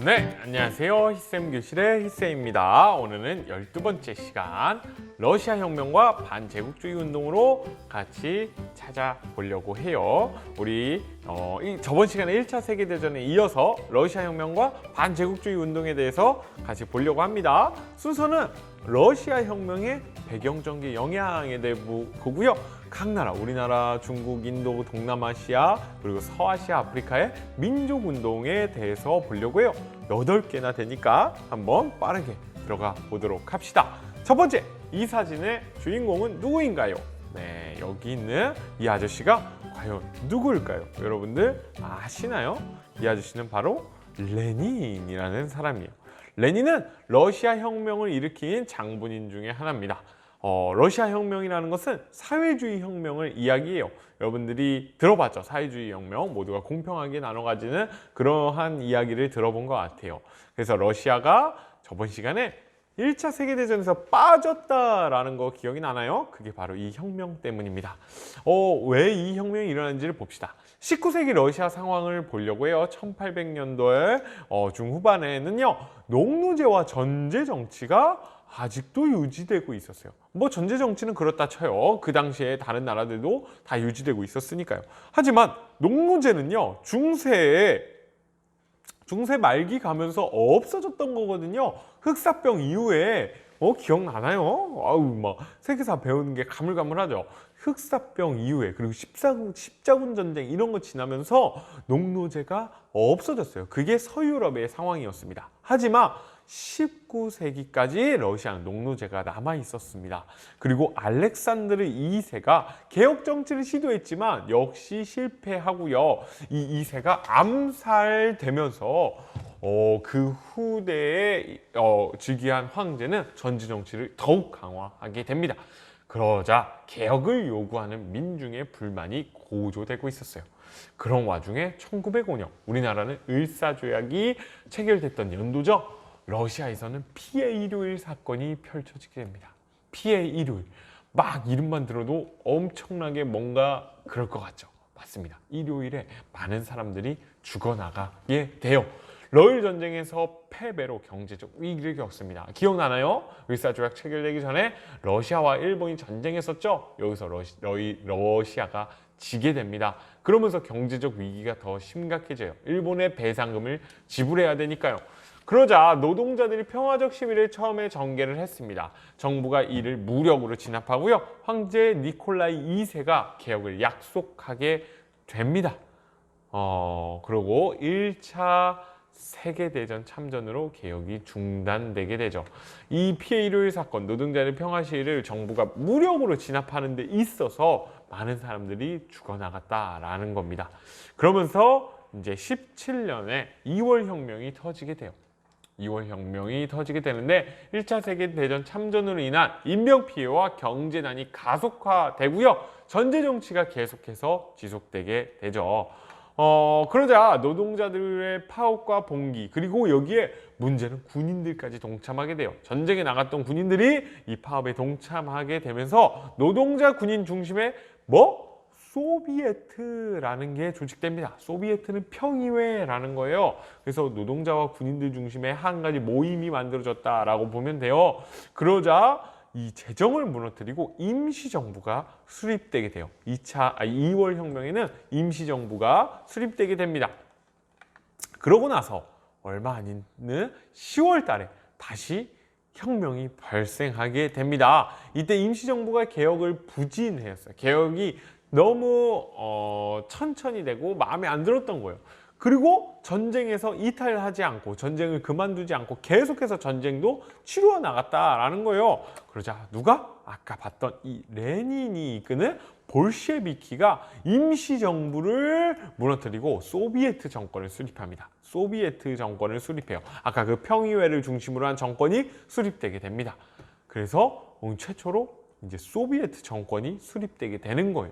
네, 안녕하세요. 히쌤 교실의 히쌤입니다. 오늘은 12번째 시간 러시아 혁명과 반제국주의 운동으로 같이 찾아보려고 해요. 우리 저번 시간에 1차 세계대전에 이어서 러시아 혁명과 반제국주의 운동에 대해서 같이 보려고 합니다. 순서는 러시아 혁명의 배경전개 영향에 대해 보고요. 각 나라, 우리나라, 중국, 인도, 동남아시아, 그리고 서아시아, 아프리카의 민족운동에 대해서 보려고 해요. 8개나 되니까 한번 빠르게 들어가 보도록 합시다. 첫 번째, 이 사진의 주인공은 누구인가요? 네, 여기 있는 이 아저씨가 과연 누구일까요? 여러분들 아시나요? 이 아저씨는 바로 레닌이라는 사람이에요. 레닌은 러시아 혁명을 일으킨 장본인 중에 하나입니다. 러시아 혁명이라는 것은 사회주의 혁명을 이야기해요. 여러분들이 들어봤죠? 사회주의 혁명, 모두가 공평하게 나눠 가지는 그러한 이야기를 들어본 것 같아요. 그래서 러시아가 저번 시간에 1차 세계대전에서 빠졌다라는 거 기억이 나나요? 그게 바로 이 혁명 때문입니다. 왜 이 혁명이 일어났는지를 봅시다. 19세기 러시아 상황을 보려고 해요. 1800년도에 중후반에는요, 농노제와 전제 정치가 아직도 유지되고 있었어요. 뭐 전제 정치는 그렇다 쳐요. 그 당시에 다른 나라들도 다 유지되고 있었으니까요. 하지만 농노제는요, 중세 말기 가면서 없어졌던 거거든요. 흑사병 이후에 기억나나요? 아우, 막 세계사 배우는 게 가물가물하죠. 흑사병 이후에, 그리고 십자군 전쟁 이런 거 지나면서 농노제가 없어졌어요. 그게 서유럽의 상황이었습니다. 하지만 19세기까지 러시아는 농노제가 남아 있었습니다. 그리고 알렉산드르 2세가 개혁 정치를 시도했지만 역시 실패하고요. 이 2세가 암살되면서 그 후대에 즉위한 황제는 전제 정치를 더욱 강화하게 됩니다. 그러자 개혁을 요구하는 민중의 불만이 고조되고 있었어요. 그런 와중에 1905년 우리나라는 을사조약이 체결됐던 연도죠. 러시아에서는 피해 일요일 사건이 펼쳐지게 됩니다. 피해 일요일. 막 이름만 들어도 엄청나게 뭔가 그럴 것 같죠. 맞습니다. 일요일에 많은 사람들이 죽어나가게 돼요. 러일 전쟁에서 패배로 경제적 위기를 겪습니다. 기억나나요? 을사조약 체결되기 전에 러시아와 일본이 전쟁했었죠. 여기서 러시아가 지게 됩니다. 그러면서 경제적 위기가 더 심각해져요. 일본의 배상금을 지불해야 되니까요. 그러자 노동자들이 평화적 시위를 처음에 전개를 했습니다. 정부가 이를 무력으로 진압하고요. 황제 니콜라이 2세가 개혁을 약속하게 됩니다. 그리고 1차 세계대전 참전으로 개혁이 중단되게 되죠. 이 피해 일요일 사건, 노동자의 평화 시위를 정부가 무력으로 진압하는 데 있어서 많은 사람들이 죽어나갔다라는 겁니다. 그러면서 이제 17년에 2월 혁명이 터지게 돼요. 2월 혁명이 터지게 되는데 1차 세계대전 참전으로 인한 인명피해와 경제난이 가속화되고요. 전제 정치가 계속해서 지속되게 되죠. 그러자 노동자들의 파업과 봉기, 그리고 여기에 문제는 군인들까지 동참하게 돼요. 전쟁에 나갔던 군인들이 이 파업에 동참하게 되면서 노동자 군인 중심의 소비에트라는 게 조직됩니다. 소비에트는 평의회라는 거예요. 그래서 노동자와 군인들 중심의 한 가지 모임이 만들어졌다라고 보면 돼요. 그러자 이 재정을 무너뜨리고 임시정부가 수립되게 돼요. 2월 혁명에는 임시정부가 수립되게 됩니다. 그러고 나서 얼마 안 있는 10월 달에 다시 혁명이 발생하게 됩니다. 이때 임시정부가 개혁을 부진했어요. 개혁이 너무 천천히 되고 마음에 안 들었던 거예요. 그리고 전쟁에서 이탈하지 않고 전쟁을 그만두지 않고 계속해서 전쟁도 치루어 나갔다라는 거예요. 그러자 누가? 아까 봤던 이 레닌이 이끄는 볼셰비키가 임시정부를 무너뜨리고 소비에트 정권을 수립합니다. 소비에트 정권을 수립해요. 아까 그 평의회를 중심으로 한 정권이 수립되게 됩니다. 그래서 최초로 이제 소비에트 정권이 수립되게 되는 거예요.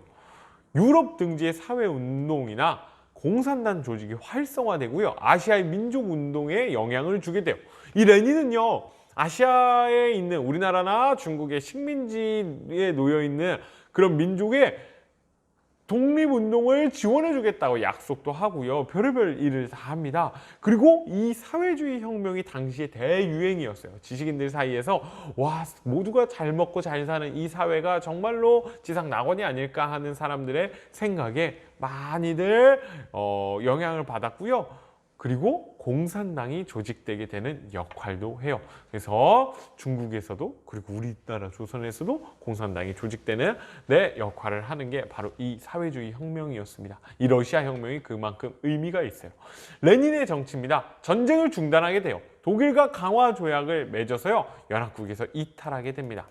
유럽 등지의 사회운동이나 공산당 조직이 활성화되고요. 아시아의 민족운동에 영향을 주게 돼요. 이 레닌은요, 아시아에 있는 우리나라나 중국의 식민지에 놓여있는 그런 민족의 독립운동을 지원해주겠다고 약속도 하고요. 별의별 일을 다 합니다. 그리고 이 사회주의 혁명이 당시에 대유행이었어요. 지식인들 사이에서 와, 모두가 잘 먹고 잘 사는 이 사회가 정말로 지상 낙원이 아닐까 하는 사람들의 생각에 많이들 영향을 받았고요. 그리고 공산당이 조직되게 되는 역할도 해요. 그래서 중국에서도 그리고 우리나라 조선에서도 공산당이 조직되는 역할을 하는 게 바로 이 사회주의 혁명이었습니다. 이 러시아 혁명이 그만큼 의미가 있어요. 레닌의 정치입니다. 전쟁을 중단하게 돼요. 독일과 강화 조약을 맺어서요. 연합국에서 이탈하게 됩니다.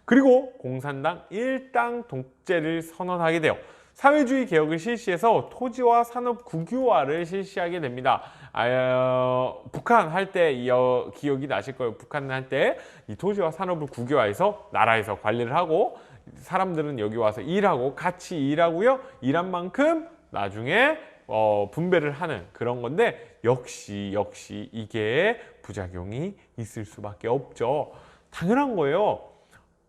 그리고 공산당 일당 독재를 선언하게 돼요. 사회주의 개혁을 실시해서 토지와 산업 국유화를 실시하게 됩니다. 북한 할 때 기억이 나실 거예요. 북한 할 때 이 토지와 산업을 국유화해서 나라에서 관리를 하고 사람들은 여기 와서 일하고 같이 일하고요. 일한 만큼 나중에 분배를 하는 그런 건데 역시 이게 부작용이 있을 수밖에 없죠. 당연한 거예요.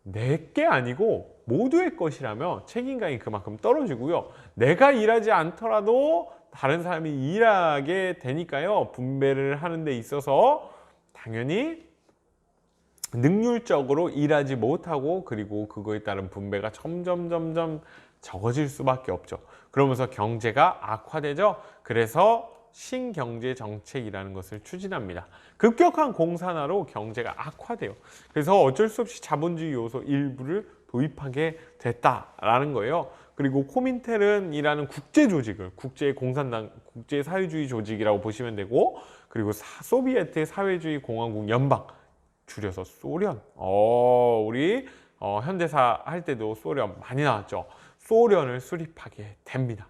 내게 아니고 모두의 것이라면 책임감이 그만큼 떨어지고요. 내가 일하지 않더라도 다른 사람이 일하게 되니까요. 분배를 하는 데 있어서 당연히 능률적으로 일하지 못하고 그리고 그거에 따른 분배가 점점 적어질 수밖에 없죠. 그러면서 경제가 악화되죠. 그래서 신경제 정책이라는 것을 추진합니다. 급격한 공산화로 경제가 악화돼요. 그래서 어쩔 수 없이 자본주의 요소 일부를 도입하게 됐다라는 거예요. 그리고 코민테른이라는 국제 조직을 국제공산당, 국제사회주의 조직이라고 보시면 되고, 그리고 소비에트 사회주의 공화국 연방, 줄여서 소련. 우리 현대사 할 때도 소련 많이 나왔죠. 소련을 수립하게 됩니다.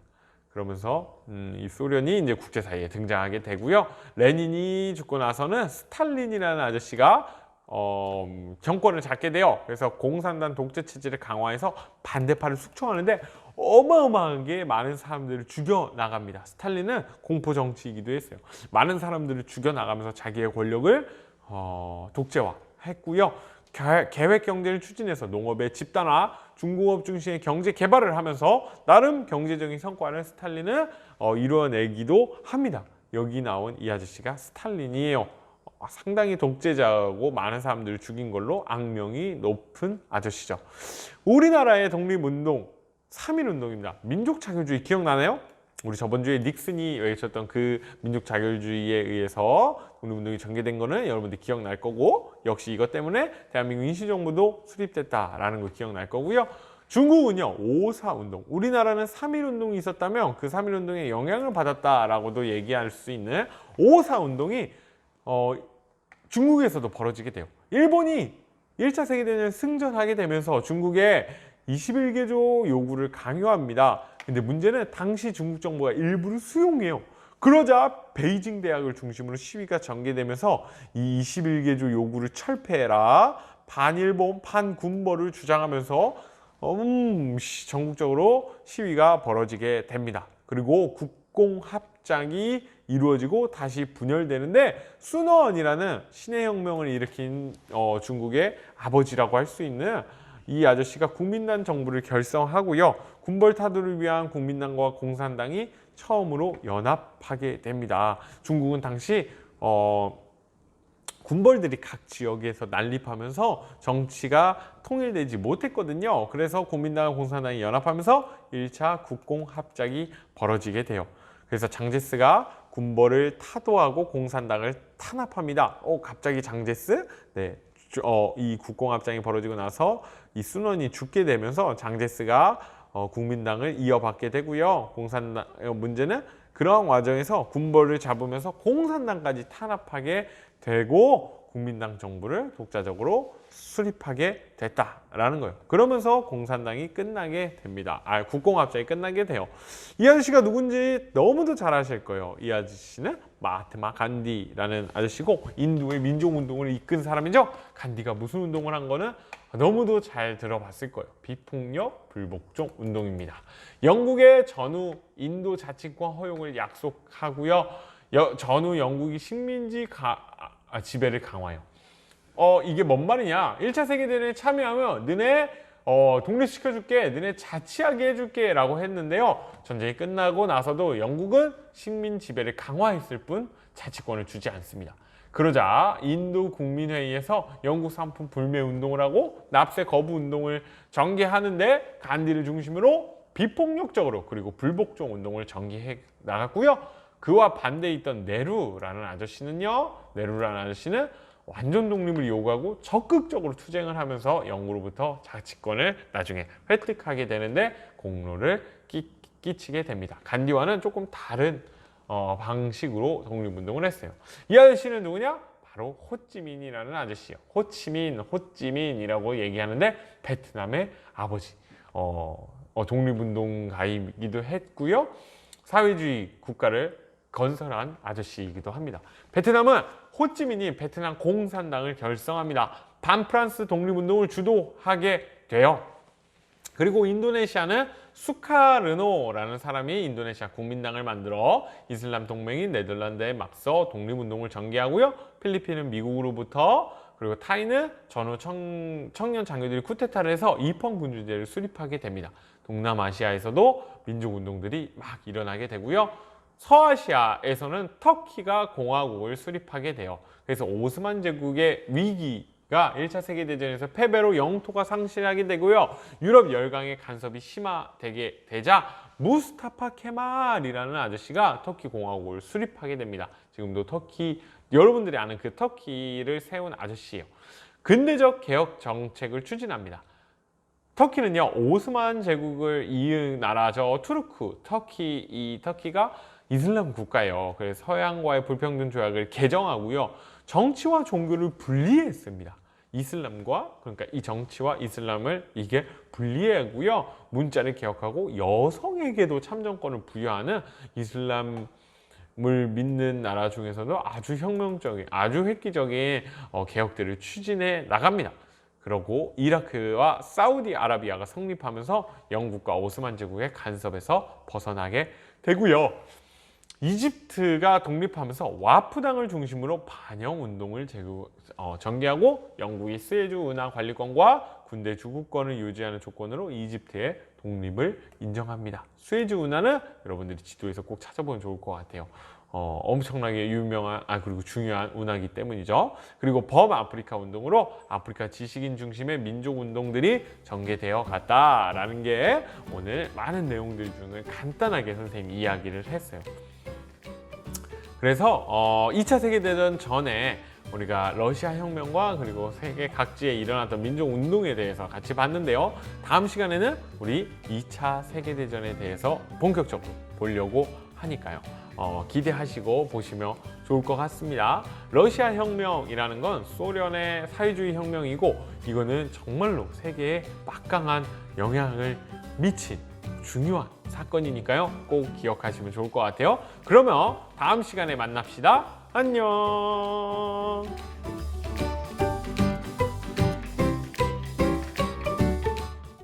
그러면서 이 소련이 이제 국제사회에 등장하게 되고요. 레닌이 죽고 나서는 스탈린이라는 아저씨가 정권을 잡게 돼요. 그래서 공산당 독재 체제를 강화해서 반대파를 숙청하는데 어마어마하게 많은 사람들을 죽여 나갑니다. 스탈린은 공포 정치이기도 했어요. 많은 사람들을 죽여 나가면서 자기의 권력을 독재화했고요. 계획 경제를 추진해서 농업의 집단화, 중공업 중심의 경제 개발을 하면서 나름 경제적인 성과를 스탈린은 이루어내기도 합니다. 여기 나온 이 아저씨가 스탈린이에요. 상당히 독재자고 많은 사람들을 죽인 걸로 악명이 높은 아저씨죠. 우리나라의 독립운동 3.1운동입니다. 민족자결주의 기억나나요? 우리 저번 주에 닉슨이 외쳤던 그 민족자결주의에 의해서 독립운동이 전개된 거는 여러분들 기억날 거고, 역시 이것 때문에 대한민국 임시정부도 수립됐다라는 거 기억날 거고요. 중국은요 5.4운동, 우리나라는 3.1운동이 있었다면 그 3.1운동에 영향을 받았다라고도 얘기할 수 있는 5.4운동이 중국에서도 벌어지게 돼요. 일본이 1차 세계대전을 승전하게 되면서 중국에 21개조 요구를 강요합니다. 근데 문제는 당시 중국 정부가 일부를 수용해요. 그러자 베이징 대학을 중심으로 시위가 전개되면서 이 21개조 요구를 철폐해라, 반일본, 반군벌을 주장하면서 전국적으로 시위가 벌어지게 됩니다. 그리고 국공합작이 이루어지고 다시 분열되는데, 순원이라는 신의 혁명을 일으킨 중국의 아버지라고 할 수 있는 이 아저씨가 국민당 정부를 결성하고요. 군벌 타도를 위한 국민당과 공산당이 처음으로 연합하게 됩니다. 중국은 당시 군벌들이 각 지역에서 난립하면서 정치가 통일되지 못했거든요. 그래서 국민당과 공산당이 연합하면서 1차 국공합작이 벌어지게 돼요. 그래서 장제스가 군벌을 타도하고 공산당을 탄압합니다. 갑자기 장제스? 네. 이 국공합작이 벌어지고 나서 이 순원이 죽게 되면서 장제스가 국민당을 이어받게 되고요. 공산당 문제는 그러한 과정에서 군벌을 잡으면서 공산당까지 탄압하게 되고 국민당 정부를 독자적으로 수립하게 됐다라는 거예요. 그러면서 공산당이 끝나게 됩니다. 국공합작이 끝나게 돼요. 이 아저씨가 누군지 너무도 잘 아실 거예요. 이 아저씨는 마하트마 간디라는 아저씨고 인도의 민족운동을 이끈 사람이죠. 간디가 무슨 운동을 한 거는 너무도 잘 들어봤을 거예요. 비폭력 불복종 운동입니다. 영국의 전후 인도 자치권 허용을 약속하고요. 전후 영국이 식민지 지배를 강화해요. 이게 뭔 말이냐? 1차 세계대전에 참여하면 너네 독립시켜줄게, 너네 자치하게 해줄게 라고 했는데요. 전쟁이 끝나고 나서도 영국은 식민 지배를 강화했을 뿐 자치권을 주지 않습니다. 그러자 인도 국민회의에서 영국 상품 불매 운동을 하고 납세 거부 운동을 전개하는데 간디를 중심으로 비폭력적으로 그리고 불복종 운동을 전개해 나갔고요. 그와 반대에 있던 네루라는 아저씨는 완전 독립을 요구하고 적극적으로 투쟁을 하면서 영국으로부터 자치권을 나중에 획득하게 되는데 공로를 끼치게 됩니다. 간디와는 조금 다른 방식으로 독립운동을 했어요. 이 아저씨는 누구냐? 바로 호찌민이라는 아저씨예요. 호찌민이라고 얘기하는데 베트남의 아버지, 독립운동가이기도 했고요. 사회주의 국가를 건설한 아저씨이기도 합니다. 베트남은 호찌민이 베트남 공산당을 결성합니다. 반프랑스 독립운동을 주도하게 돼요. 그리고 인도네시아는 수카르노라는 사람이 인도네시아 국민당을 만들어 이슬람 동맹인 네덜란드에 맞서 독립운동을 전개하고요. 필리핀은 미국으로부터, 그리고 타이는 전후 청년 장교들이 쿠데타를 해서 이펑군주제를 수립하게 됩니다. 동남아시아에서도 민족운동들이 막 일어나게 되고요. 서아시아에서는 터키가 공화국을 수립하게 돼요. 그래서 오스만 제국의 위기가 1차 세계대전에서 패배로 영토가 상실하게 되고요. 유럽 열강의 간섭이 심화되게 되자 무스타파 케말이라는 아저씨가 터키 공화국을 수립하게 됩니다. 지금도 터키, 여러분들이 아는 그 터키를 세운 아저씨예요. 근대적 개혁 정책을 추진합니다. 터키는요, 오스만 제국을 이은 나라죠. 투르크, 이 터키가 이슬람 국가예요. 그래서 서양과의 불평등 조약을 개정하고요. 정치와 종교를 분리했습니다. 그러니까 이 정치와 이슬람을 이게 분리하고요. 문자를 개혁하고 여성에게도 참정권을 부여하는 이슬람을 믿는 나라 중에서도 아주 혁명적인, 아주 획기적인 개혁들을 추진해 나갑니다. 그리고 이라크와 사우디아라비아가 성립하면서 영국과 오스만 제국의 간섭에서 벗어나게 되고요. 이집트가 독립하면서 와프당을 중심으로 반영 운동을 전개하고 영국이 스에즈 운하 관리권과 군대 주구권을 유지하는 조건으로 이집트의 독립을 인정합니다. 스에즈 운하는 여러분들이 지도에서 꼭 찾아보면 좋을 것 같아요. 엄청나게 유명한, 그리고 중요한 운하기 때문이죠. 그리고 범아프리카 운동으로 아프리카 지식인 중심의 민족 운동들이 전개되어 갔다라는 게 오늘 많은 내용들 중에 간단하게 선생님이 이야기를 했어요. 그래서 2차 세계대전 전에 우리가 러시아 혁명과 그리고 세계 각지에 일어났던 민족 운동에 대해서 같이 봤는데요. 다음 시간에는 우리 2차 세계대전에 대해서 본격적으로 보려고 하니까요. 기대하시고 보시면 좋을 것 같습니다. 러시아 혁명이라는 건 소련의 사회주의 혁명이고 이거는 정말로 세계에 막강한 영향을 미친 중요한 사건이니까요. 꼭 기억하시면 좋을 것 같아요. 그러면 다음 시간에 만납시다. 안녕.